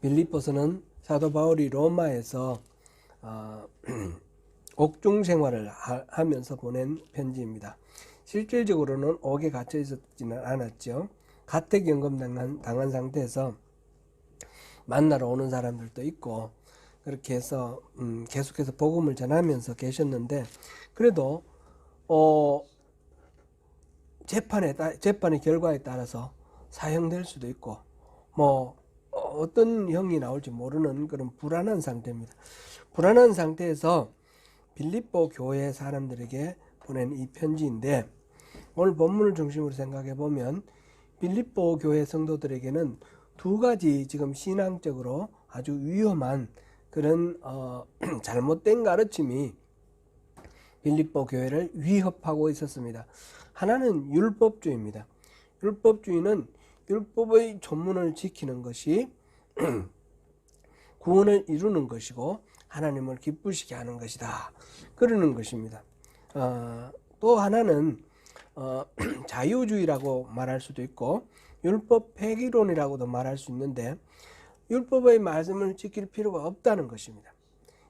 빌립보서는 사도 바울이 로마에서 옥중 생활을 하면서 보낸 편지입니다. 실질적으로는 옥에 갇혀 있었지는 않았죠. 가택연금 당한 상태에서 만나러 오는 사람들도 있고 그렇게 해서 계속해서 복음을 전하면서 계셨는데, 그래도 재판의 결과에 따라서 사형될 수도 있고 어떤 형이 나올지 모르는 그런 불안한 상태입니다. 불안한 상태에서 빌립보 교회 사람들에게 보낸 이 편지인데, 오늘 본문을 중심으로 생각해 보면 빌립보 교회 성도들에게는 두 가지 지금 신앙적으로 아주 위험한 그런 잘못된 가르침이 빌립보 교회를 위협하고 있었습니다. 하나는 율법주의입니다. 율법주의는 율법의 조문을 지키는 것이 구원을 이루는 것이고 하나님을 기쁘시게 하는 것이다, 그러는 것입니다. 또 하나는 자유주의라고 말할 수도 있고 율법 폐기론이라고도 말할 수 있는데, 율법의 말씀을 지킬 필요가 없다는 것입니다.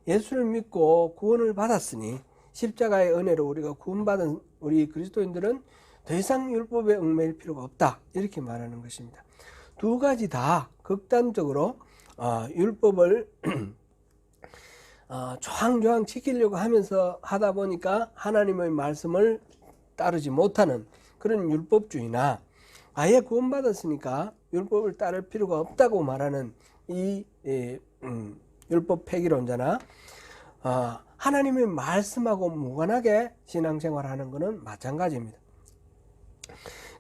예수를 믿고 구원을 받았으니 십자가의 은혜로 우리가 구원받은 우리 그리스도인들은 더 이상 율법에 얽매일 필요가 없다, 이렇게 말하는 것입니다. 두 가지 다 극단적으로 율법을 조항조항 지키려고 하면서 하다 보니까 하나님의 말씀을 따르지 못하는 그런 율법주의나, 아예 구원받았으니까 율법을 따를 필요가 없다고 말하는 이 율법 폐기론자나 하나님의 말씀하고 무관하게 신앙생활하는 것은 마찬가지입니다.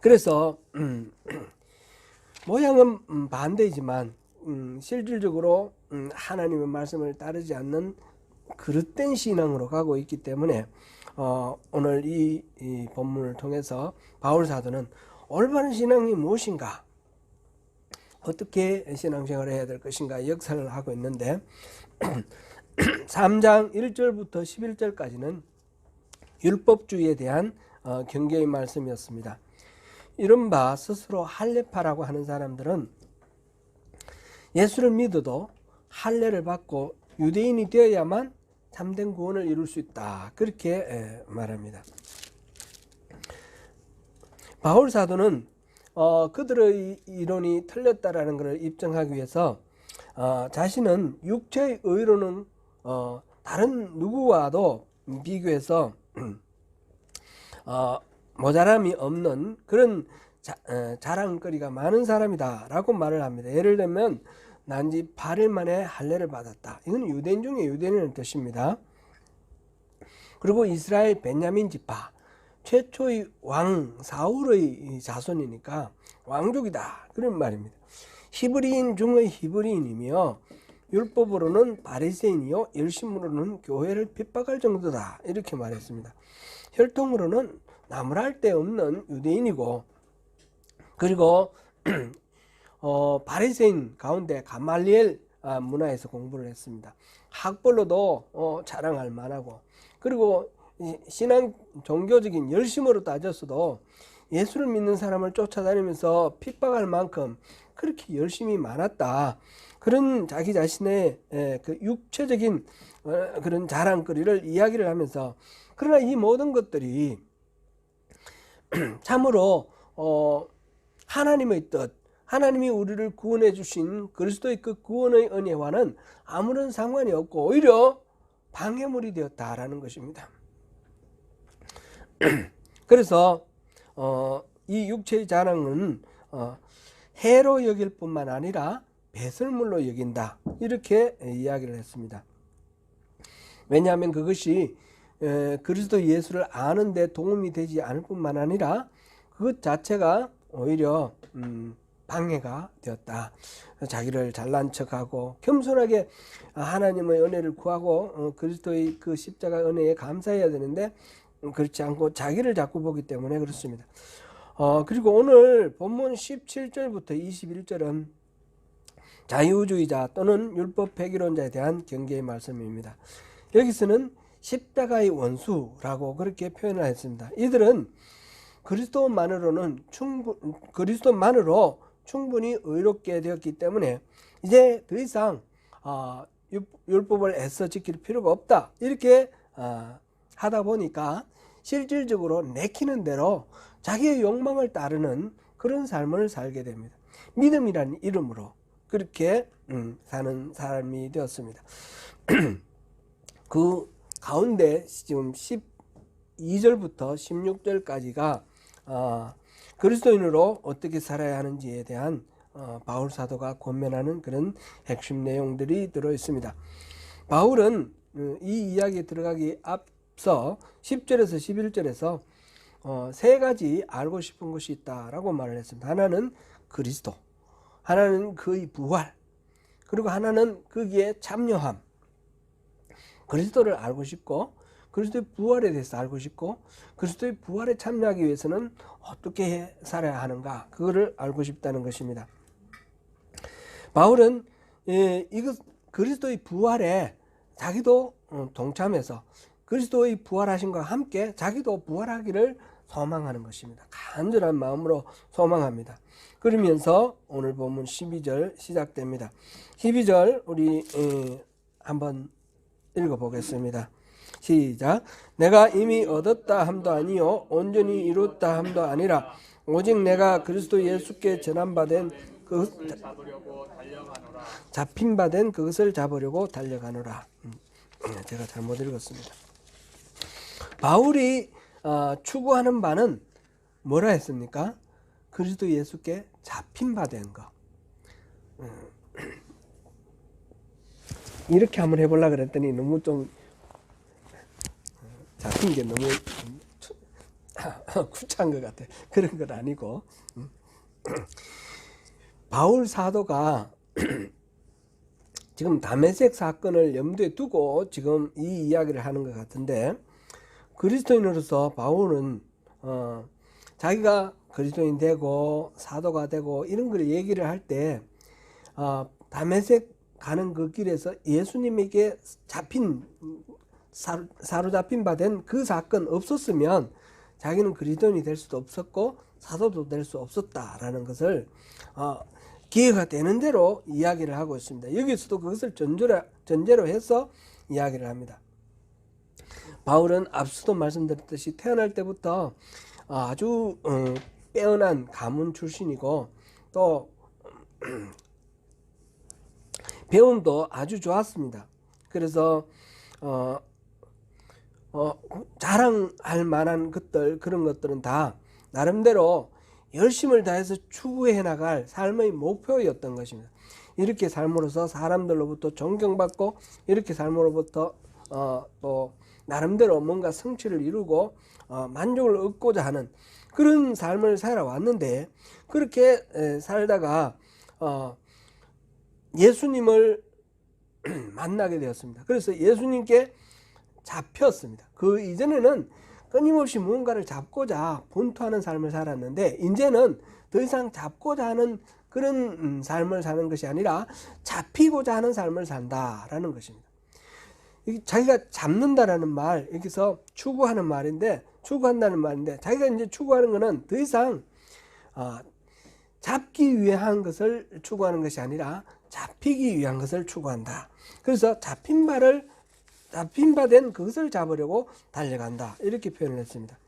그래서 모양은 반대이지만 실질적으로 하나님의 말씀을 따르지 않는 그릇된 신앙으로 가고 있기 때문에 오늘 이 본문을 통해서 바울 사도는 올바른 신앙이 무엇인가, 어떻게 신앙생활을 해야 될 것인가 역사를 하고 있는데 3장 1절부터 11절까지는 율법주의에 대한 경계의 말씀이었습니다. 이른바 스스로 할례파라고 하는 사람들은 예수를 믿어도 할례를 받고 유대인이 되어야만 참된 구원을 이룰 수 있다, 그렇게 말합니다. 바울 사도는 그들의 이론이 틀렸다라는 것을 입증하기 위해서 자신은 육체의 의로는 다른 누구와도 비교해서 모자람이 없는 그런 자랑거리가 많은 사람이다 라고 말을 합니다. 예를 들면 난지 8일 만에 할례를 받았다. 이건 유대인 중에 유대인이라는 뜻입니다. 그리고 이스라엘 베냐민 지파 최초의 왕 사울의 자손이니까 왕족이다, 그런 말입니다. 히브리인 중의 히브리인이며 율법으로는 바리새인이요 열심으로는 교회를 핍박할 정도다, 이렇게 말했습니다. 혈통으로는 나무랄 데 없는 유대인이고, 그리고 바리새인 가운데 가말리엘 문화에서 공부를 했습니다. 학벌로도 자랑할 만하고, 그리고 신앙 종교적인 열심으로 따졌어도 예수를 믿는 사람을 쫓아다니면서 핍박할 만큼 그렇게 열심히 많았다, 그런 자기 자신의 그 육체적인 그런 자랑거리를 이야기를 하면서, 그러나 이 모든 것들이 참으로 하나님의 뜻, 하나님이 우리를 구원해 주신 그리스도의 그 구원의 은혜와는 아무런 상관이 없고 오히려 방해물이 되었다라는 것입니다. 그래서 이 육체의 자랑은 해로 여길 뿐만 아니라 배설물로 여긴다, 이렇게 이야기를 했습니다. 왜냐하면 그것이 그리스도 예수를 아는 데 도움이 되지 않을 뿐만 아니라 그것 자체가 오히려 방해가 되었다. 자기를 잘난 척하고 겸손하게 하나님의 은혜를 구하고 그리스도의 그 십자가 은혜에 감사해야 되는데 그렇지 않고 자기를 자꾸 보기 때문에 그렇습니다. 그리고 오늘 본문 17절부터 21절은 자유주의자 또는 율법 폐기론자에 대한 경계의 말씀입니다. 여기서는 십자가의 원수라고 그렇게 표현을 했습니다. 이들은 그리스도만으로 충분히 의롭게 되었기 때문에 이제 더 이상 율법을 애써 지킬 필요가 없다. 이렇게 하다 보니까 실질적으로 내키는 대로 자기의 욕망을 따르는 그런 삶을 살게 됩니다. 믿음이라는 이름으로 그렇게 사는 사람이 되었습니다. 그 가운데 지금 12절부터 16절까지가 그리스도인으로 어떻게 살아야 하는지에 대한 바울 사도가 권면하는 그런 핵심 내용들이 들어 있습니다. 바울은 이 이야기에 들어가기 앞서 10절에서 11절에서 세 가지 알고 싶은 것이 있다라고 말을 했습니다. 하나는 그리스도, 하나는 그의 부활, 그리고 하나는 거기에 참여함. 그리스도를 알고 싶고 그리스도의 부활에 대해서 알고 싶고 그리스도의 부활에 참여하기 위해서는 어떻게 살아야 하는가, 그거를 알고 싶다는 것입니다. 바울은 이것 그리스도의 부활에 자기도 동참해서 그리스도의 부활하신과 함께 자기도 부활하기를 소망하는 것입니다. 간절한 마음으로 소망합니다. 그러면서 오늘 본문 12절 시작됩니다. 12절 우리 한번 읽어보겠습니다. 시작. 내가 이미 얻었다 함도 아니요 온전히 이뤘다 함도 아니라 오직 내가 그리스도 예수께 전함받은 잡힌 바 된 그것을 잡으려고 달려가노라. 제가 잘못 읽었습니다. 바울이 추구하는 바는 뭐라 했습니까? 그리스도 예수께 잡힌 바 된 것. 이렇게 한번 해보려고 그랬더니 너무 좀 잡힌 게 너무 구차한 것 같아. 그런 건 아니고 바울 사도가 지금 다메섹 사건을 염두에 두고 지금 이 이야기를 하는 것 같은데, 그리스도인으로서 바울은 자기가 그리스도인 되고 사도가 되고 이런 걸 얘기를 할 때 다메섹 가는 그 길에서 예수님에게 사로잡힌 바 된 그 사건 없었으면 자기는 그리스도인이 될 수도 없었고 사도도 될 수 없었다라는 것을 기회가 되는 대로 이야기를 하고 있습니다. 여기서도 그것을 전제로 해서 이야기를 합니다. 바울은 앞서도 말씀드렸듯이 태어날 때부터 아주 빼어난 가문 출신이고 또 배움도 아주 좋았습니다. 그래서 자랑할 만한 것들, 그런 것들은 다 나름대로 열심을 다해서 추구해 나갈 삶의 목표였던 것입니다. 이렇게 삶으로써 사람들로부터 존경받고 이렇게 삶으로부터 또 나름대로 뭔가 성취를 이루고 만족을 얻고자 하는 그런 삶을 살아왔는데, 그렇게 살다가 예수님을 만나게 되었습니다. 그래서 예수님께 잡혔습니다. 그 이전에는 끊임없이 무언가를 잡고자 본투하는 삶을 살았는데, 이제는 더 이상 잡고자 하는 그런 삶을 사는 것이 아니라 잡히고자 하는 삶을 산다라는 것입니다. 자기가 잡는다라는 말, 여기서 추구하는 말인데, 추구한다는 말인데, 자기가 이제 추구하는 것은 더 이상 잡기 위한 것을 추구하는 것이 아니라 잡히기 위한 것을 추구한다. 그래서 잡힌 바 된 그것을 잡으려고 달려간다, 이렇게 표현을 했습니다.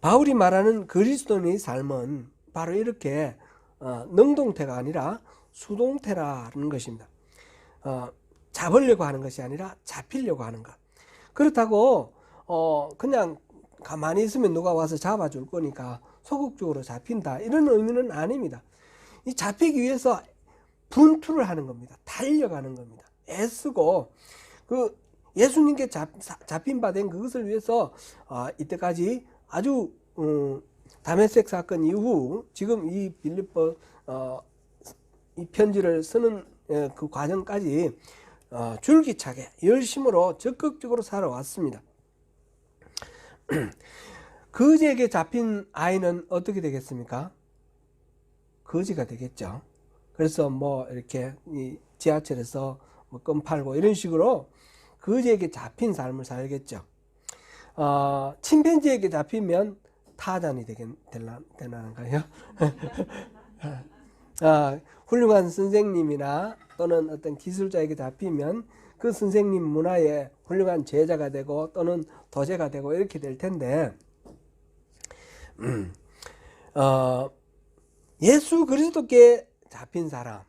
바울이 말하는 그리스도인의 삶은 바로 이렇게 능동태가 아니라 수동태라는 것입니다. 잡으려고 하는 것이 아니라 잡히려고 하는 것. 그렇다고 그냥 가만히 있으면 누가 와서 잡아줄 거니까 소극적으로 잡힌다, 이런 의미는 아닙니다. 이 잡히기 위해서 분투를 하는 겁니다. 달려가는 겁니다. 애쓰고 그 예수님께 잡힌 바 된 그것을 위해서 이때까지 아주 다메섹 사건 이후 지금 이 빌립보 이 편지를 쓰는 그 과정까지 줄기차게 열심으로 적극적으로 살아왔습니다. 거지에게 잡힌 아이는 어떻게 되겠습니까? 거지가 되겠죠. 그래서 뭐 이렇게 이 지하철에서 뭐 껌 팔고 이런 식으로 거지에게 잡힌 삶을 살겠죠. 침팬지에게 잡히면 타잔이 되나요? 훌륭한 선생님이나 또는 어떤 기술자에게 잡히면 그 선생님 문화에 훌륭한 제자가 되고 또는 도제가 되고 이렇게 될 텐데, 예수 그리스도께 잡힌 사람,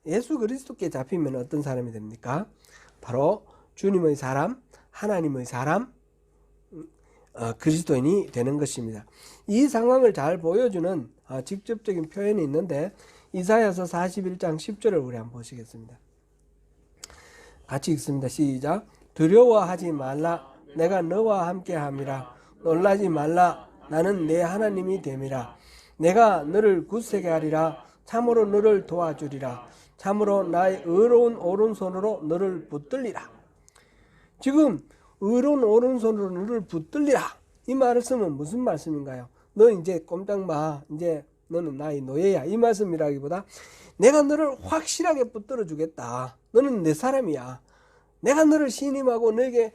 예수 그리스도께 잡히면 어떤 사람이 됩니까? 바로 주님의 사람, 하나님의 사람, 그리스도인이 되는 것입니다. 이 상황을 잘 보여주는 직접적인 표현이 있는데, 이사야서 41장 10절을 우리 한번 보시겠습니다. 같이 읽습니다. 시작. 두려워하지 말라. 내가 너와 함께함이라. 놀라지 말라. 나는 내 하나님이 됨이라. 내가 너를 굳세게 하리라. 참으로 너를 도와주리라. 참으로 나의 의로운 오른손으로 너를 붙들리라. 지금 의로운 오른손으로 너를 붙들리라, 이 말씀은 무슨 말씀인가요? 너 이제 꼼짝 마, 이제 너는 나의 노예야, 이 말씀이라기보다 내가 너를 확실하게 붙들어 주겠다. 너는 내 사람이야. 내가 너를 신임하고 너에게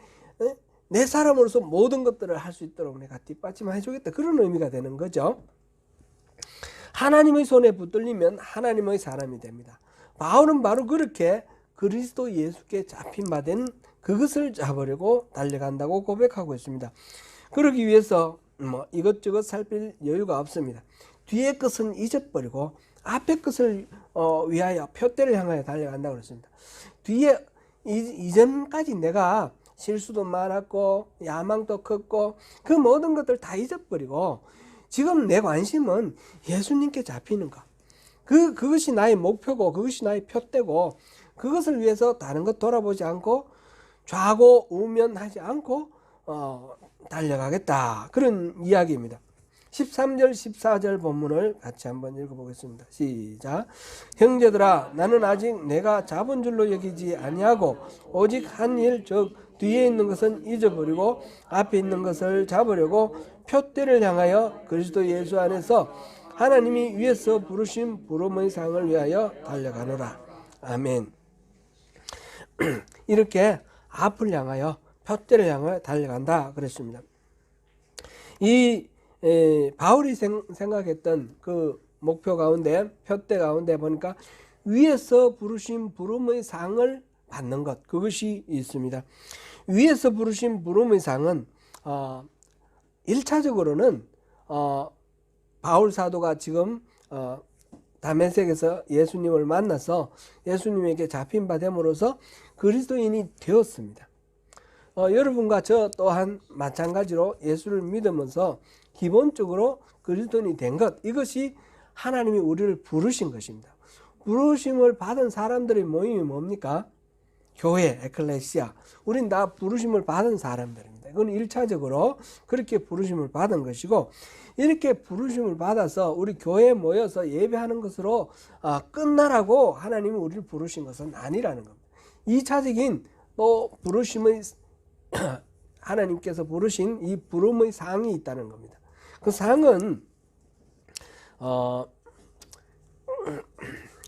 내 사람으로서 모든 것들을 할 수 있도록 내가 뒷받침해 주겠다. 그런 의미가 되는 거죠. 하나님의 손에 붙들리면 하나님의 사람이 됩니다. 바울은 바로 그렇게 그리스도 예수께 잡힌 바 된 그것을 잡으려고 달려간다고 고백하고 있습니다. 그러기 위해서 이것저것 살필 여유가 없습니다. 뒤의 것은 잊어버리고 앞의 것을 위하여 표대를 향하여 달려간다고 그랬습니다. 뒤에 이전까지 내가 실수도 많았고 야망도 컸고 그 모든 것들 다 잊어버리고 지금 내 관심은 예수님께 잡히는 것. 그것이 나의 목표고 그것이 나의 표대고 그것을 위해서 다른 것 돌아보지 않고 좌고 우면하지 않고 달려가겠다. 그런 이야기입니다. 13절 14절 본문을 같이 한번 읽어보겠습니다. 시작. 형제들아, 나는 아직 내가 잡은 줄로 여기지 아니하고 오직 한 일, 즉 뒤에 있는 것은 잊어버리고 앞에 있는 것을 잡으려고 표대를 향하여 그리스도 예수 안에서 하나님이 위에서 부르신 부름의 상을 위하여 달려가노라. 아멘. 이렇게 앞을 향하여 표대를 향하여 달려간다 그랬습니다. 이 바울이 생각했던 그 목표 가운데, 표대 가운데 보니까 위에서 부르신 부름의 상을 받는 것, 그것이 있습니다. 위에서 부르신 부름의 상은 1차적으로는 바울 사도가 지금 다메섹에서 예수님을 만나서 예수님에게 잡힌 바 됨으로써 그리스도인이 되었습니다. 여러분과 저 또한 마찬가지로 예수를 믿으면서 기본적으로 그리스도인이 된 것, 이것이 하나님이 우리를 부르신 것입니다. 부르심을 받은 사람들의 모임이 뭡니까? 교회, 에클레시아. 우린 다 부르심을 받은 사람들입니다. 이건 1차적으로 그렇게 부르심을 받은 것이고, 이렇게 부르심을 받아서 우리 교회에 모여서 예배하는 것으로 끝나라고 하나님이 우리를 부르신 것은 아니라는 겁니다. 2차적인 또 부르심의 하나님께서 부르신 이 부름의 상이 있다는 겁니다. 그 상은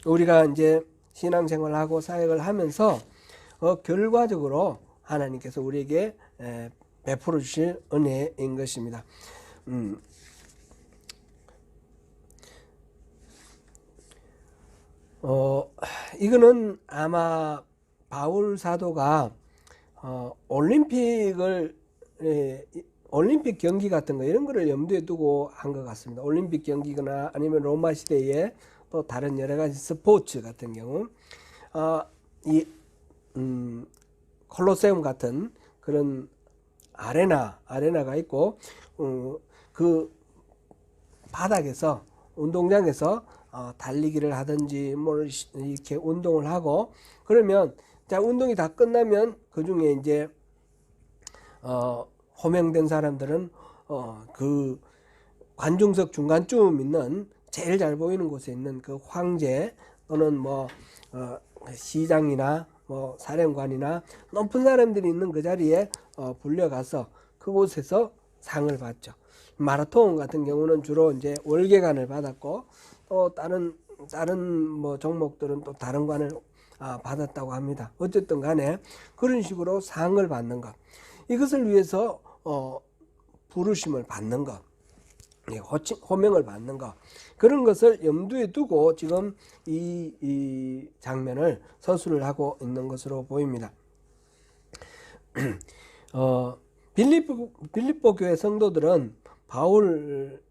우리가 이제 신앙생활하고 사역을 하면서 결과적으로 하나님께서 우리에게 베풀어 주실 은혜인 것입니다. 이거는 아마 바울 사도가 올림픽 경기 같은 거 이런 거를 염두에 두고 한 것 같습니다. 올림픽 경기거나 아니면 로마 시대에 또 다른 여러 가지 스포츠 같은 경우 이 콜로세움 같은 그런 아레나가 있고 그 바닥에서 운동장에서 달리기를 하든지 뭘 이렇게 운동을 하고 그러면 자 운동이 다 끝나면 그 중에 이제 호명된 사람들은 그 관중석 중간쯤 있는 제일 잘 보이는 곳에 있는 그 황제 또는 뭐 시장이나 뭐 사령관이나 높은 사람들이 있는 그 자리에 불려가서 그곳에서 상을 받죠. 마라톤 같은 경우는 주로 이제 월계관을 받았고 또 다른 뭐 종목들은 또 다른 관을 받았다고 합니다. 어쨌든 간에 그런 식으로 상을 받는 것, 이것을 위해서 부르심을 받는 것, 호명을 받는 것, 그런 것을 염두에 두고 지금 이 장면을 서술을 하고 있는 것으로 보입니다. 빌립보 교회 성도들은 바울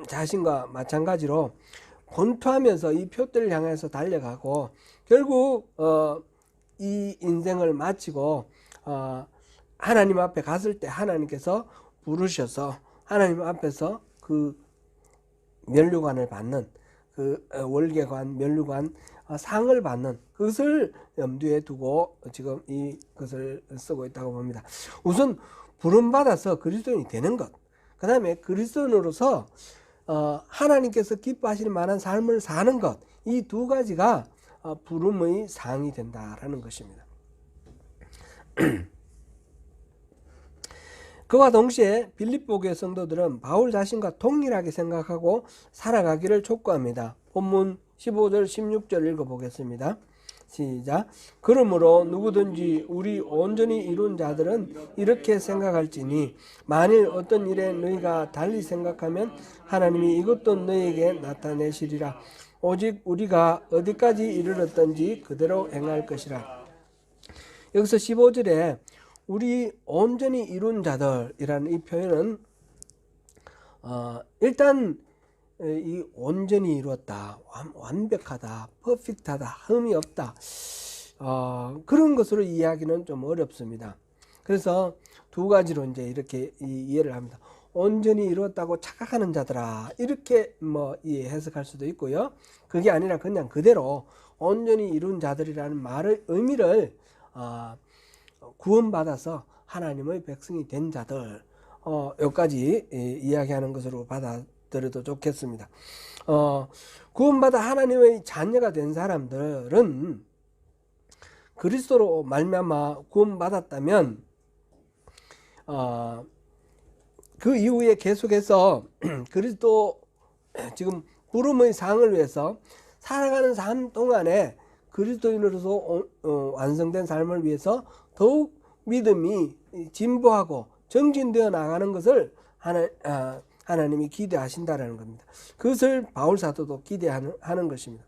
자신과 마찬가지로 권투하면서 이 표대를 향해서 달려가고 결국 이 인생을 마치고 하나님 앞에 갔을 때 하나님께서 부르셔서 하나님 앞에서 그 면류관을 받는, 그 월계관, 면류관 상을 받는 그것을 염두에 두고 지금 이것을 쓰고 있다고 봅니다. 우선 부름받아서 그리스도인이 되는 것, 그 다음에 그리스도인으로서 하나님께서 기뻐하실 만한 삶을 사는 것, 이 두 가지가 부름의 상이 된다라는 것입니다. 그와 동시에 빌립보 교회 성도들은 바울 자신과 동일하게 생각하고 살아가기를 촉구합니다. 본문 15절 16절 읽어보겠습니다. 시작. 그러므로 누구든지 우리 온전히 이룬 자들은 이렇게 생각할지니 만일 어떤 일에 너희가 달리 생각하면 하나님이 이것도 너희에게 나타내시리라. 오직 우리가 어디까지 이르렀던지 그대로 행할 것이라. 여기서 15절에 우리 온전히 이룬 자들이라는 이 표현은 일단 이 온전히 이루었다, 완벽하다, 퍼펙트하다, 흠이 없다, 그런 것으로 이해하기는 좀 어렵습니다. 그래서 두 가지로 이제 이렇게 이해를 합니다. 온전히 이루었다고 착각하는 자들아, 이렇게 해석할 수도 있고요. 그게 아니라 그냥 그대로 온전히 이룬 자들이라는 말의 의미를 구원받아서 하나님의 백성이 된 자들, 여기까지 이야기하는 것으로 받아들여도 좋겠습니다. 구원받아 하나님의 자녀가 된 사람들은 그리스도로 말미암아 구원받았다면 그 이후에 계속해서 그리스도 지금 부름의 상을 위해서 살아가는 삶 동안에 그리스도인으로서 완성된 삶을 위해서 더욱 믿음이 진보하고 정진되어 나가는 것을 하나님이 기대하신다라는 겁니다. 그것을 바울 사도도 기대하는 것입니다.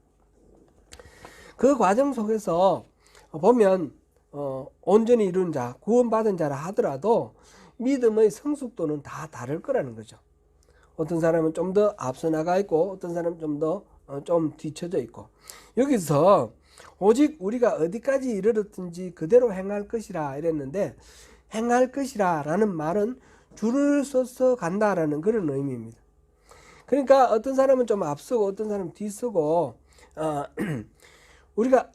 그 과정 속에서 보면 온전히 이룬 자, 구원받은 자라 하더라도 믿음의 성숙도는 다 다를 거라는 거죠. 어떤 사람은 좀 더 앞서 나가 있고 어떤 사람은 좀 더 좀 뒤쳐져 있고, 여기서 오직 우리가 어디까지 이르렀든지 그대로 행할 것이라 이랬는데, 행할 것이라 라는 말은 줄을 서서 간다라는 그런 의미입니다. 그러니까 어떤 사람은 좀 앞서고 어떤 사람은 뒤서고, 우리가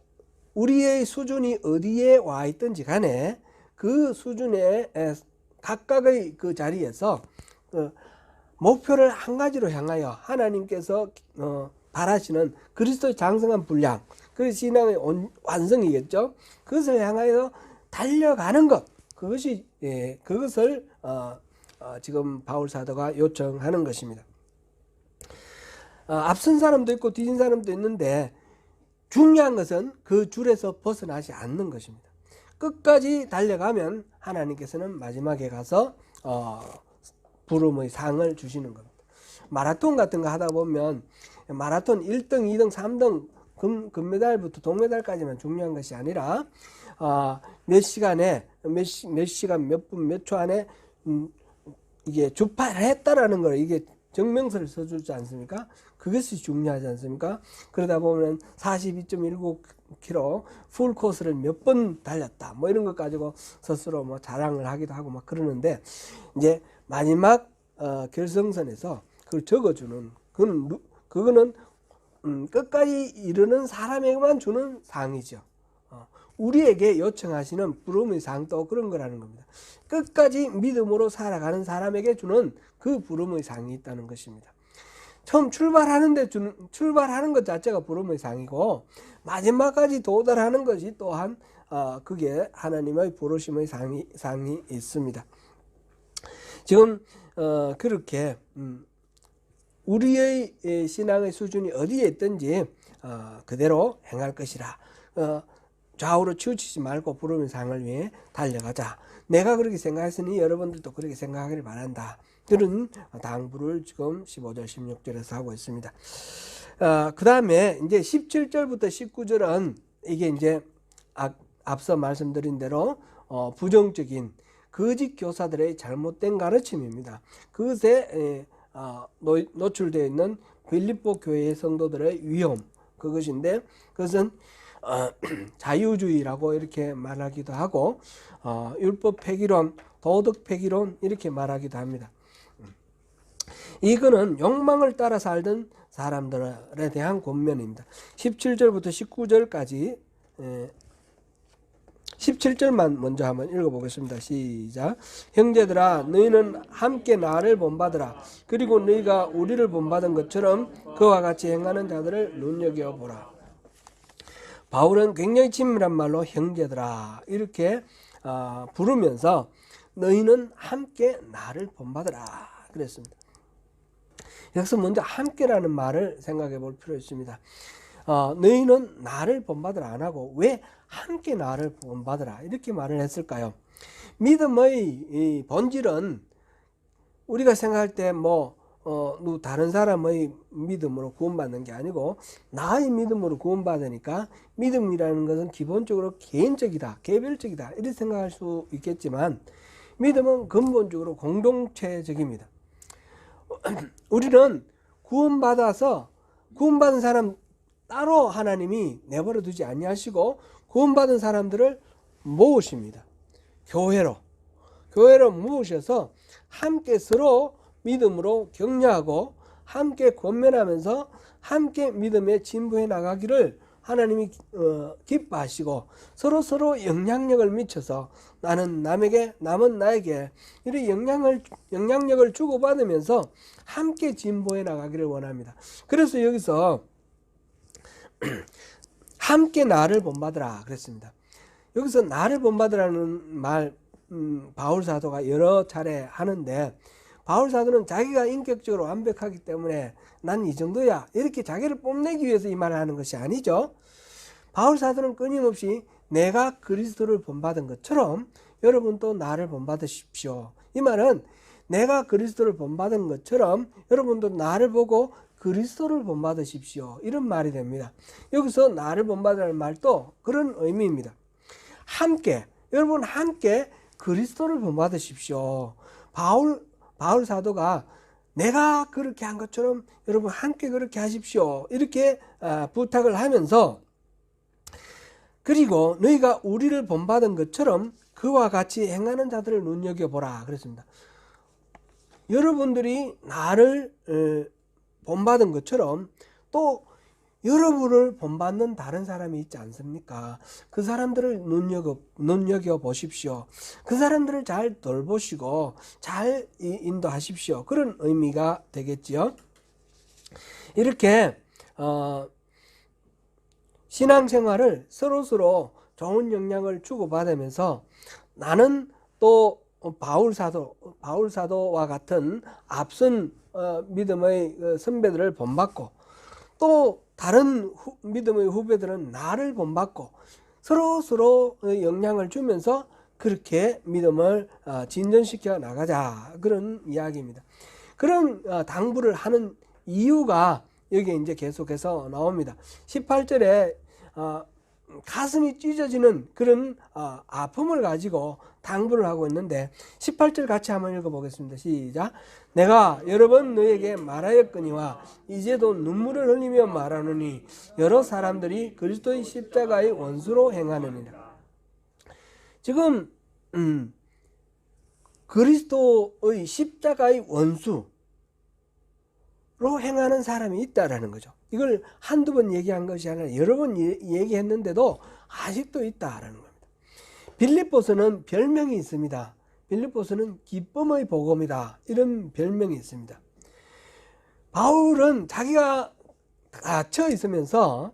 우리의 수준이 어디에 와 있든지 간에 그 수준에 각각의 그 자리에서 목표를 한 가지로 향하여 하나님께서 바라시는 그리스도의 장성한 분량, 그 신앙의 완성이겠죠. 그것을 향하여 달려가는 것, 그것을 지금 바울 사도가 요청하는 것입니다. 앞선 사람도 있고 뒤진 사람도 있는데 중요한 것은 그 줄에서 벗어나지 않는 것입니다. 끝까지 달려가면 하나님께서는 마지막에 가서 부름의 상을 주시는 겁니다. 마라톤 같은 거 하다 보면 마라톤 1등, 2등, 3등 금메달부터 동메달까지만 중요한 것이 아니라 몇 시간에 몇 시간 몇 분 몇 초 안에 이게 주파를 했다라는 걸 이게 증명서를 써주지 않습니까? 그것이 중요하지 않습니까? 그러다 보면 42.19km 풀 코스를 몇 번 달렸다, 이런 것 가지고 스스로 자랑을 하기도 하고 그러는데, 이제 마지막 결승선에서 그걸 적어주는 그거는 끝까지 이르는 사람에게만 주는 상이죠. 우리에게 요청하시는 부름의 상도 그런 거라는 겁니다. 끝까지 믿음으로 살아가는 사람에게 주는 그 부름의 상이 있다는 것입니다. 처음 출발하는 것 자체가 부름의 상이고, 마지막까지 도달하는 것이 또한 그게 하나님의 부르심의 상이 있습니다. 지금 그렇게 우리의 신앙의 수준이 어디에 있든지 그대로 행할 것이라, 좌우로 치우치지 말고 부름의 상을 위해 달려가자. 내가 그렇게 생각했으니 여러분들도 그렇게 생각하기를 바란다. 그런 당부를 지금 15절 16절에서 하고 있습니다. 그 다음에 이제 17절부터 19절은 이게 이제 앞서 말씀드린 대로 부정적인 거짓 교사들의 잘못된 가르침입니다. 그것에 노출되어 있는 빌립보 교회의 성도들의 위험, 그것인데, 그것은 자유주의라고 이렇게 말하기도 하고 율법 폐기론, 도덕 폐기론 이렇게 말하기도 합니다. 이거는 욕망을 따라 살던 사람들에 대한 권면입니다. 17절부터 19절까지 17절만 먼저 한번 읽어보겠습니다. 시작. 형제들아, 너희는 함께 나를 본받으라. 그리고 너희가 우리를 본받은 것처럼 그와 같이 행하는 자들을 눈여겨보라. 바울은 굉장히 친밀한 말로 형제들아 이렇게 부르면서 너희는 함께 나를 본받으라 그랬습니다. 여기서 먼저 함께라는 말을 생각해 볼 필요 있습니다. 너희는 나를 본받으라 안 하고 왜 함께 나를 본받으라 이렇게 말을 했을까요? 믿음의 본질은 우리가 생각할 때 다른 사람의 믿음으로 구원받는 게 아니고 나의 믿음으로 구원받으니까 믿음이라는 것은 기본적으로 개인적이다, 개별적이다 이렇게 생각할 수 있겠지만 믿음은 근본적으로 공동체적입니다. 우리는 구원받은 사람 따로 하나님이 내버려 두지 아니하시고 구원받은 사람들을 모으십니다. 교회로 모으셔서 함께 서로 믿음으로 격려하고 함께 권면하면서 함께 믿음에 진보해 나가기를 하나님이 기뻐하시고 서로 영향력을 미쳐서 나는 남에게 남은 나에게 이런 영향력을 주고받으면서 함께 진보해 나가기를 원합니다. 그래서 여기서 함께 나를 본받으라 그랬습니다. 여기서 나를 본받으라는 말 바울 사도가 여러 차례 하는데 바울 사도는 자기가 인격적으로 완벽하기 때문에 난 이 정도야 이렇게 자기를 뽐내기 위해서 이 말을 하는 것이 아니죠. 바울 사도는 끊임없이 내가 그리스도를 본받은 것처럼 여러분도 나를 본받으십시오. 이 말은 내가 그리스도를 본받은 것처럼 여러분도 나를 보고 그리스도를 본받으십시오. 이런 말이 됩니다. 여기서 나를 본받으라는 말도 그런 의미입니다. 여러분 함께 그리스도를 본받으십시오. 바울 사도가 내가 그렇게 한 것처럼 여러분 함께 그렇게 하십시오. 이렇게 부탁을 하면서 그리고 너희가 우리를 본받은 것처럼 그와 같이 행하는 자들을 눈여겨보라 그랬습니다. 여러분들이 나를 본받은 것처럼 또 여러분을 본받는 다른 사람이 있지 않습니까? 그 사람들을 눈여겨 보십시오. 그 사람들을 잘 돌보시고 잘 인도하십시오. 그런 의미가 되겠지요. 이렇게 신앙생활을 서로 좋은 영향을 주고받으면서 나는 또 바울 사도와 같은 앞선 믿음의 선배들을 본받고 또 다른 믿음의 후배들은 나를 본받고 서로 영향을 주면서 그렇게 믿음을 진전시켜 나가자 그런 이야기입니다. 그런 당부를 하는 이유가 여기 이제 계속해서 나옵니다. 18절에 가슴이 찢어지는 그런 아픔을 가지고 당부를 하고 있는데 18절 같이 한번 읽어보겠습니다. 시작. 내가 여러 번 너에게 말하였거니와 이제도 눈물을 흘리며 말하노니 여러 사람들이 그리스도의 십자가의 원수로 행하느니라. 지금 그리스도의 십자가의 원수로 행하는 사람이 있다라는 거죠. 이걸 한두 번 얘기한 것이 아니라 여러 번 얘기했는데도 아직도 있다라는 겁니다. 빌립보서는 별명이 있습니다. 빌립보서는 기쁨의 복음이다. 이런 별명이 있습니다. 바울은 자기가 갇혀 있으면서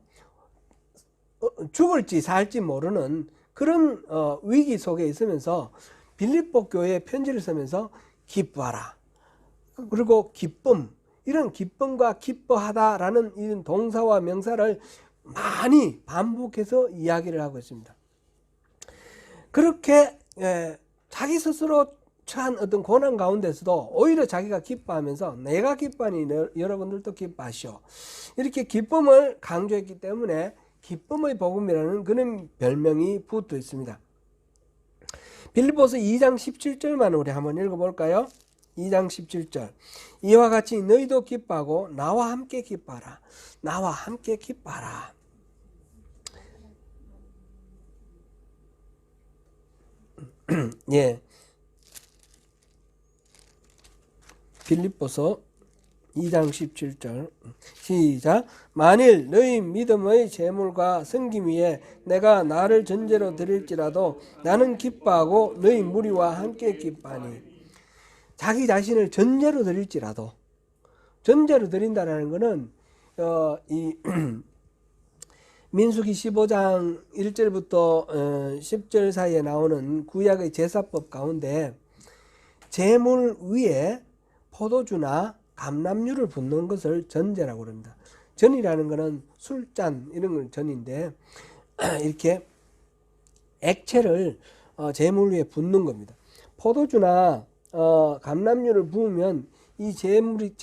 죽을지 살지 모르는 그런 위기 속에 있으면서 빌립보 교회에 편지를 쓰면서 기뻐하라. 그리고 기쁨, 이런 기쁨과 기뻐하다라는 이런 동사와 명사를 많이 반복해서 이야기를 하고 있습니다. 그렇게 자기 스스로 처한 어떤 고난 가운데서도 오히려 자기가 기뻐하면서 내가 기뻐하니 여러분들도 기뻐하시오. 이렇게 기쁨을 강조했기 때문에 기쁨의 복음이라는 그런 별명이 붙어 있습니다. 빌립보서 2장 17절만 우리 한번 읽어볼까요? 2장 17절. 이와 같이 너희도 기뻐하고 나와 함께 기뻐하라. 나와 함께 기뻐하라. 예. 빌립보서 2장 17절 시작. 만일 너희 믿음의 제물과 섬김 위에 내가 나를 전제로 드릴지라도 나는 기뻐하고 너희 무리와 함께 기뻐하니. 자기 자신을 전제로 드릴지라도, 전제로 드린다라는 것은 이 민수기 15장 1절부터 10절 사이에 나오는 구약의 제사법 가운데 제물 위에 포도주나 감람류를 붓는 것을 전제라고 그럽니다. 전이라는 것은 술잔 이런 걸 전인데 이렇게 액체를 제물 위에 붓는 겁니다. 포도주나 감람류를 부으면 이 제물이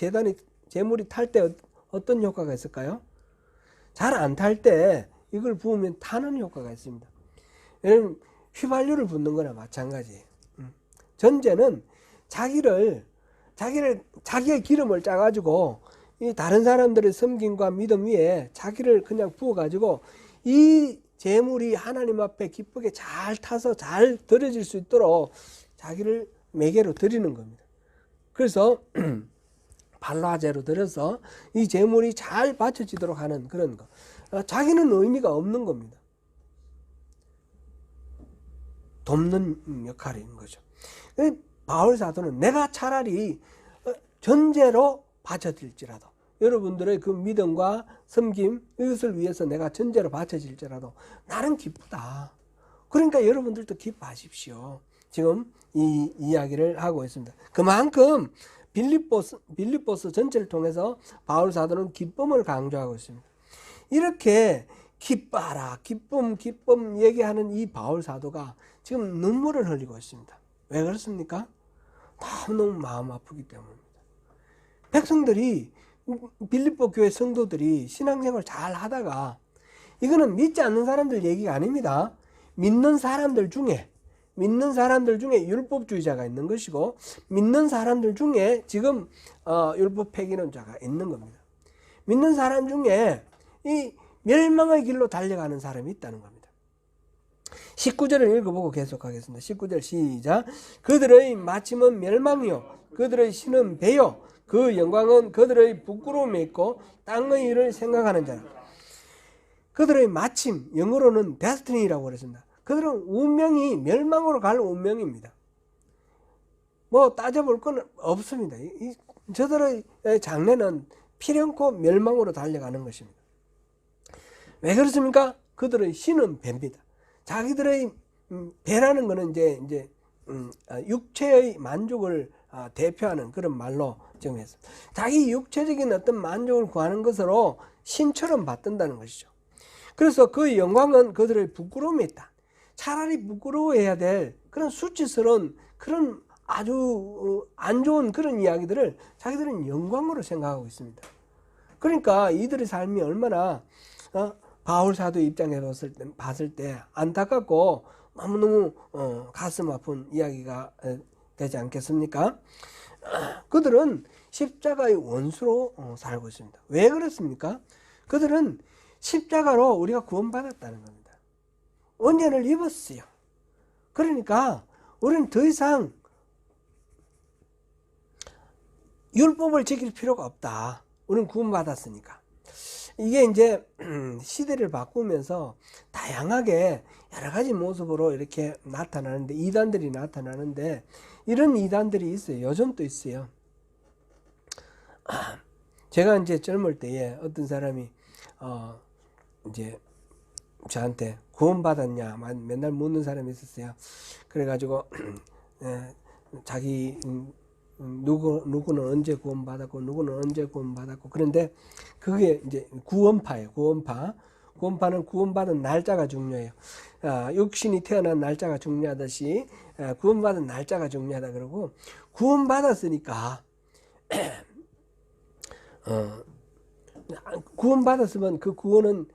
탈 때 어떤 효과가 있을까요? 잘 안 탈 때 이걸 부으면 타는 효과가 있습니다. 여러분 휘발유를 붓는 거나 마찬가지예요. 전제는 자기의 기름을 짜가지고 이 다른 사람들의 섬김과 믿음 위에 자기를 그냥 부어가지고 이 제물이 하나님 앞에 기쁘게 잘 타서 잘 드려질 수 있도록 자기를 매개로 드리는 겁니다. 그래서 발화제로 드려서 이 제물이 잘 바쳐지도록 하는 그런 거. 자기는 의미가 없는 겁니다. 돕는 역할인 거죠. 바울 사도는 내가 차라리 전제로 바쳐질지라도 여러분들의 그 믿음과 섬김 이것을 위해서 내가 전제로 바쳐질지라도 나는 기쁘다. 그러니까 여러분들도 기뻐하십시오. 지금 이 이야기를 하고 있습니다. 그만큼 빌립보서 전체를 통해서 바울 사도는 기쁨을 강조하고 있습니다. 이렇게 기뻐하라, 기쁨 얘기하는 이 바울 사도가 지금 눈물을 흘리고 있습니다. 왜 그렇습니까? 너무너무 마음 아프기 때문입니다. 백성들이, 빌립보 교회 성도들이 신앙생활 잘 하다가, 이거는 믿지 않는 사람들 얘기가 아닙니다. 믿는 사람들 중에 율법주의자가 있는 것이고, 믿는 사람들 중에 지금 율법 폐기론자가 있는 겁니다. 믿는 사람 중에 이 멸망의 길로 달려가는 사람이 있다는 겁니다. 19절을 읽어보고 계속하겠습니다. 19절 시작. 그들의 마침은 멸망이요 그들의 신은 배요 그 영광은 그들의 부끄러움에 있고 땅의 일을 생각하는 자라. 그들의 마침, 영어로는 destiny라고 그랬습니다. 그들은 운명이 멸망으로 갈 운명입니다. 뭐 따져볼 건 없습니다. 저들의 장래는 필연코 멸망으로 달려가는 것입니다. 왜 그렇습니까? 그들의 신은 배입니다. 자기들의 배라는 것은 이제 육체의 만족을 대표하는 그런 말로 정했습니다. 자기 육체적인 어떤 만족을 구하는 것으로 신처럼 받든다는 것이죠. 그래서 그 영광은 그들의 부끄러움에 있다. 차라리 부끄러워해야 될 그런 수치스러운 그런 아주 안 좋은 그런 이야기들을 자기들은 영광으로 생각하고 있습니다. 그러니까 이들의 삶이 얼마나 바울 사도 입장에 봤을 때 안타깝고 너무너무 가슴 아픈 이야기가 되지 않겠습니까? 그들은 십자가의 원수로 살고 있습니다. 왜 그렇습니까? 그들은 십자가로 우리가 구원받았다는 겁니다. 언약을 입었어요. 그러니까 우리는 더 이상 율법을 지킬 필요가 없다. 우리는 구원받았으니까. 이게 이제 시대를 바꾸면서 다양하게 여러 가지 모습으로 이렇게 나타나는데, 이단들이 나타나는데, 이런 이단들이 있어요. 요즘도 있어요. 제가 이제 젊을 때에 어떤 사람이 이제 저한테 구원받았냐 맨날 묻는 사람이 있었어요. 그래가지고 자기 누구는 언제 구원받았고 누구는 언제 구원받았고, 그런데 그게 이제 구원파예요. 구원파는 구원받은 날짜가 중요해요. 육신이 태어난 날짜가 중요하듯이 구원받은 날짜가 중요하다 그러고, 구원받았으니까 구원받았으면 그 구원은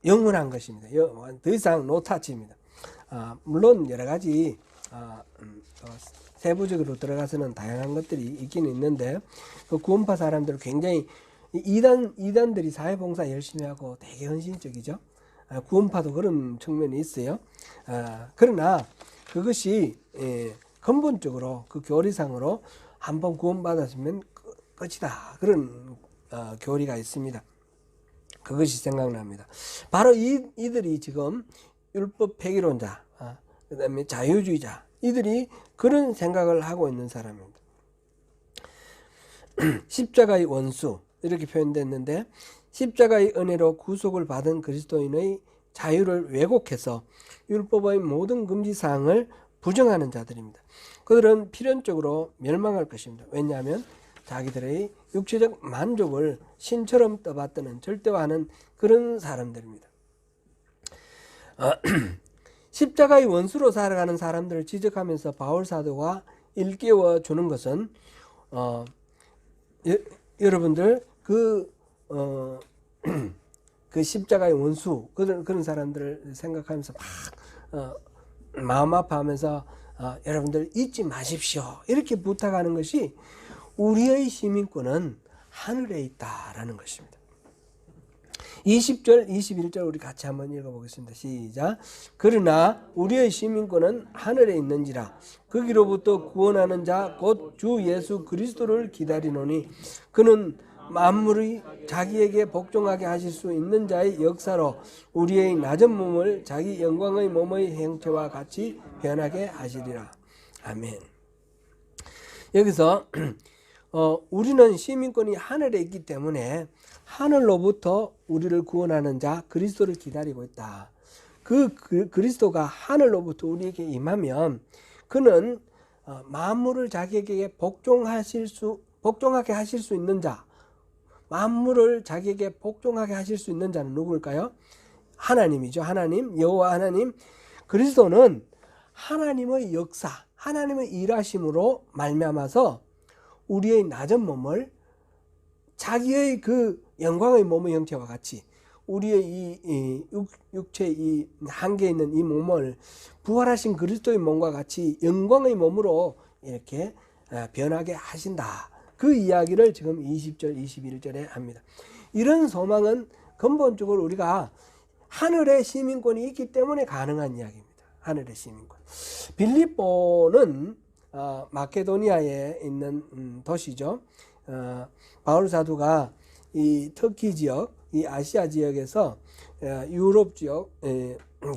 영원한 것입니다. 더 이상 노타치입니다. 물론 여러 가지 세부적으로 들어가서는 다양한 것들이 있기는 있는데, 그 구원파 사람들 굉장히 이단들이 사회봉사 열심히 하고 되게 헌신적이죠. 구원파도 그런 측면이 있어요. 그러나 그것이 근본적으로 그 교리상으로 한번 구원받았으면 끝이다, 그런 교리가 있습니다. 그것이 생각납니다. 바로 이들이 지금 율법 폐기론자, 그 다음에 자유주의자, 이들이 그런 생각을 하고 있는 사람입니다. 십자가의 원수 이렇게 표현됐는데, 십자가의 은혜로 구속을 받은 그리스도인의 자유를 왜곡해서 율법의 모든 금지사항을 부정하는 자들입니다. 그들은 필연적으로 멸망할 것입니다. 왜냐하면 자기들의 육체적 만족을 신처럼 떠받드는 절대화하는 그런 사람들입니다. 십자가의 원수로 살아가는 사람들을 지적하면서 바울 사도가 일깨워 주는 것은 여러분들 그 십자가의 원수, 그런 사람들을 생각하면서 막 마음 아파하면서 여러분들 잊지 마십시오, 이렇게 부탁하는 것이 우리의 시민권은 하늘에 있다라는 것입니다. 20절 21절 우리 같이 한번 읽어보겠습니다. 시작. 그러나 우리의 시민권은 하늘에 있는지라 거기로부터 구원하는 자 곧 주 예수 그리스도를 기다리노니 그는 만물이 자기에게 복종하게 하실 수 있는 자의 역사로 우리의 낮은 몸을 자기 영광의 몸의 형체와 같이 변하게 하시리라. 아멘. 여기서 우리는 시민권이 하늘에 있기 때문에 하늘로부터 우리를 구원하는 자 그리스도를 기다리고 있다. 그 그리스도가 하늘로부터 우리에게 임하면 그는 만물을 자기에게 복종하게 하실 수 있는 자, 만물을 자기에게 복종하게 하실 수 있는 자는 누구일까요? 하나님이죠. 하나님, 여호와 하나님. 그리스도는 하나님의 역사, 하나님의 일하심으로 말미암아서 우리의 낮은 몸을 자기의 그 영광의 몸의 형체와 같이 우리의 이 육체의 이 한계에 있는 이 몸을 부활하신 그리스도의 몸과 같이 영광의 몸으로 이렇게 변하게 하신다. 그 이야기를 지금 20절 21절에 합니다. 이런 소망은 근본적으로 우리가 하늘의 시민권이 있기 때문에 가능한 이야기입니다. 하늘의 시민권. 빌립보는 마케도니아에 있는 도시죠. 바울 사도가 이 터키 지역, 이 아시아 지역에서 유럽 지역,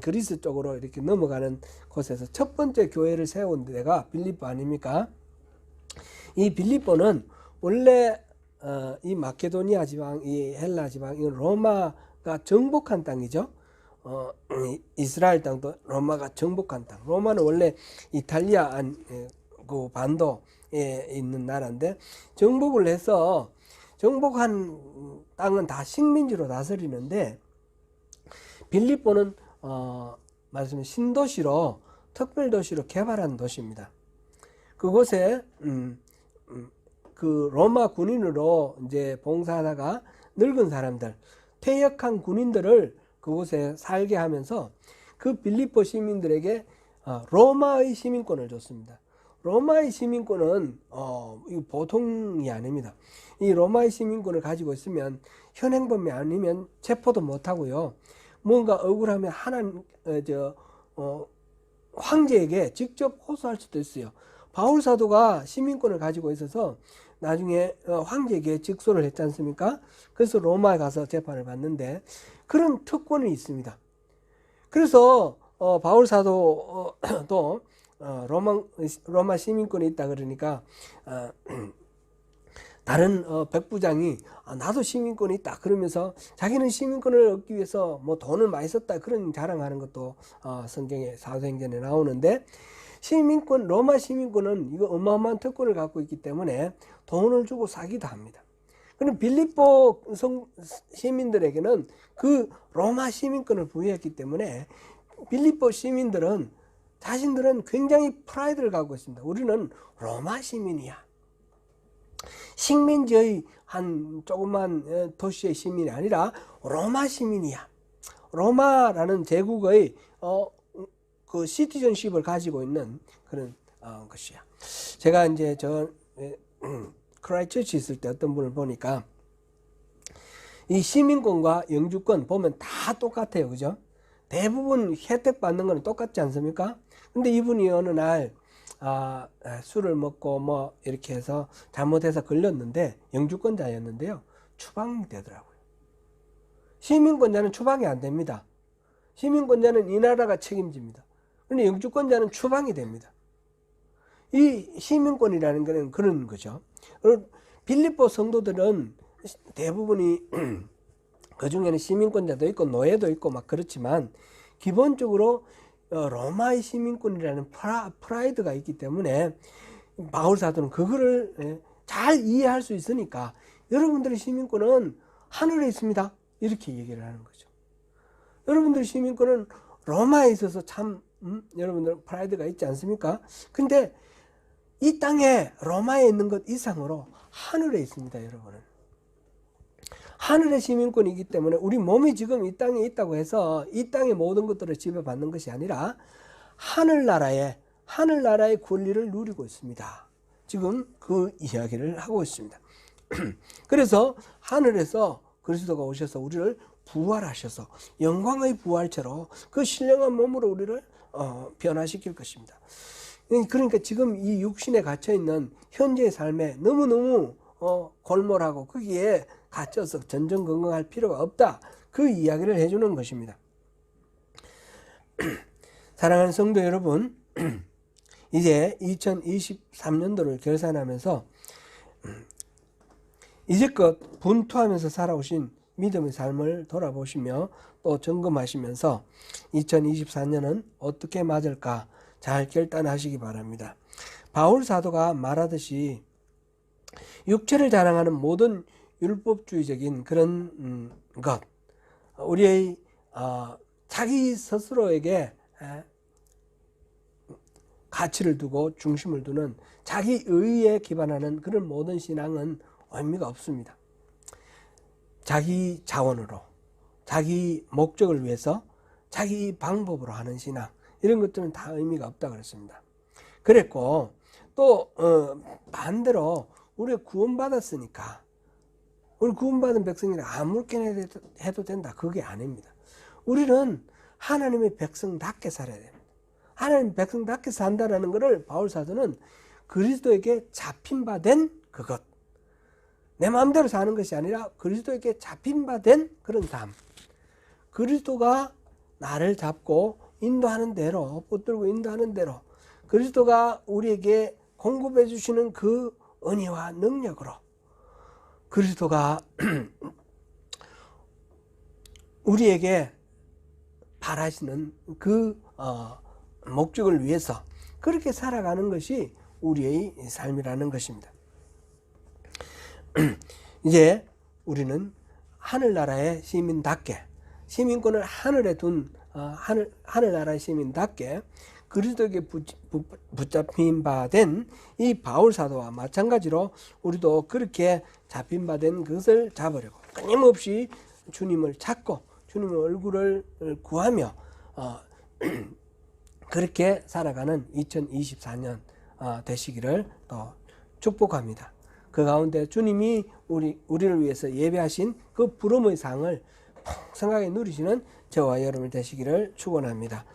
그리스 쪽으로 이렇게 넘어가는 곳에서 첫 번째 교회를 세운 데가 빌립보 아닙니까? 이 빌립보는 원래 이 마케도니아 지방, 이 헬라 지방, 이 로마가 정복한 땅이죠. 이스라엘 땅도 로마가 정복한 땅. 로마는 원래 이탈리아 그 반도에 있는 나라인데 정복을 해서 정복한 땅은 다 식민지로 다스리는데 빌립보는 말씀은 신도시로 특별도시로 개발한 도시입니다. 그곳에 그 로마 군인으로 이제 봉사하다가 늙은 사람들, 퇴역한 군인들을 그곳에 살게 하면서 그 빌립보 시민들에게 로마의 시민권을 줬습니다. 로마의 시민권은 보통이 아닙니다. 이 로마의 시민권을 가지고 있으면 현행범이 아니면 체포도 못하고요. 뭔가 억울하면 황제에게 직접 호소할 수도 있어요. 바울 사도가 시민권을 가지고 있어서 나중에 황제에게 직소를 했지 않습니까? 그래서 로마에 가서 재판을 받는데 그런 특권이 있습니다. 그래서 바울 사도도 로마 시민권이 있다 그러니까 다른 백부장이 나도 시민권이 있다 그러면서 자기는 시민권을 얻기 위해서 뭐 돈을 많이 썼다 그런 자랑하는 것도 성경의 사도행전에 나오는데 로마 시민권은 이거 어마어마한 특권을 갖고 있기 때문에 돈을 주고 사기도 합니다. 그럼 빌립보 시민들에게는 그 로마 시민권을 부여했기 때문에 빌립보 시민들은 자신들은 굉장히 프라이드를 갖고 있습니다. 우리는 로마 시민이야. 식민지의 한 조그만 도시의 시민이 아니라 로마 시민이야. 로마라는 제국의 그 시티즌십을 가지고 있는 그런 것이야. 제가 이제 크라이처치 있을 때 어떤 분을 보니까 이 시민권과 영주권 보면 다 똑같아요. 그죠? 대부분 혜택 받는 건 똑같지 않습니까? 근데 이분이 어느 날 술을 먹고 뭐 이렇게 해서 잘못해서 걸렸는데 영주권자였는데요. 추방이 되더라고요. 시민권자는 추방이 안 됩니다. 시민권자는 이 나라가 책임집니다. 그런데 영주권자는 추방이 됩니다. 이 시민권이라는 것은 그런 거죠. 빌립보 성도들은 대부분이 그 중에는 시민권자도 있고 노예도 있고 막 그렇지만 기본적으로 로마의 시민권이라는 프라이드가 있기 때문에 바울 사도는 그거를 잘 이해할 수 있으니까 여러분들의 시민권은 하늘에 있습니다. 이렇게 얘기를 하는 거죠. 여러분들의 시민권은 로마에 있어서 참 여러분들 프라이드가 있지 않습니까? 근데 이 땅에 로마에 있는 것 이상으로 하늘에 있습니다. 여러분은 하늘의 시민권이기 때문에 우리 몸이 지금 이 땅에 있다고 해서 이 땅의 모든 것들을 지배받는 것이 아니라 하늘나라의 권리를 누리고 있습니다. 지금 그 이야기를 하고 있습니다. 그래서 하늘에서 그리스도가 오셔서 우리를 부활하셔서 영광의 부활체로 그 신령한 몸으로 우리를 변화시킬 것입니다. 그러니까 지금 이 육신에 갇혀있는 현재의 삶에 너무너무 골몰하고 거기에 갇혀서 전전긍긍할 필요가 없다. 그 이야기를 해주는 것입니다. 사랑하는 성도 여러분, 이제 2023년도를 결산하면서 이제껏 분투하면서 살아오신 믿음의 삶을 돌아보시며 또 점검하시면서 2024년은 어떻게 맞을까 잘 결단하시기 바랍니다. 바울 사도가 말하듯이 육체를 자랑하는 모든 율법주의적인 그런 것, 우리의 자기 스스로에게 가치를 두고 중심을 두는 자기 의에 기반하는 그런 모든 신앙은 의미가 없습니다. 자기 자원으로, 자기 목적을 위해서, 자기 방법으로 하는 신앙, 이런 것들은 다 의미가 없다 그랬습니다. 그랬고 또 반대로 우리가 구원받았으니까 우리 구원받은 백성이라 아무렇게나 해도 된다. 그게 아닙니다. 우리는 하나님의 백성답게 살아야 됩니다. 하나님의 백성답게 산다라는 것을 바울 사도는 그리스도에게 잡힌 바 된 그것, 내 마음대로 사는 것이 아니라 그리스도에게 잡힌 바 된 그런 삶, 그리스도가 나를 잡고 인도하는 대로, 붙들고 인도하는 대로 그리스도가 우리에게 공급해 주시는 그 은혜와 능력으로 그리스도가 우리에게 바라시는 그 목적을 위해서 그렇게 살아가는 것이 우리의 삶이라는 것입니다. 이제 우리는 하늘나라의 시민답게, 시민권을 하늘에 둔 하늘나라의 시민답게 그리스도에게 붙잡힌 바 된 이 바울 사도와 마찬가지로 우리도 그렇게 잡힌 바 된 그것을 잡으려고 끊임없이 주님을 찾고 주님의 얼굴을 구하며 그렇게 살아가는 2024년 되시기를 또 축복합니다. 그 가운데 주님이 우리를 위해서 예배하신 그 부름의 상을 풍성하게 누리시는 저와 여러분 되시기를 축원합니다.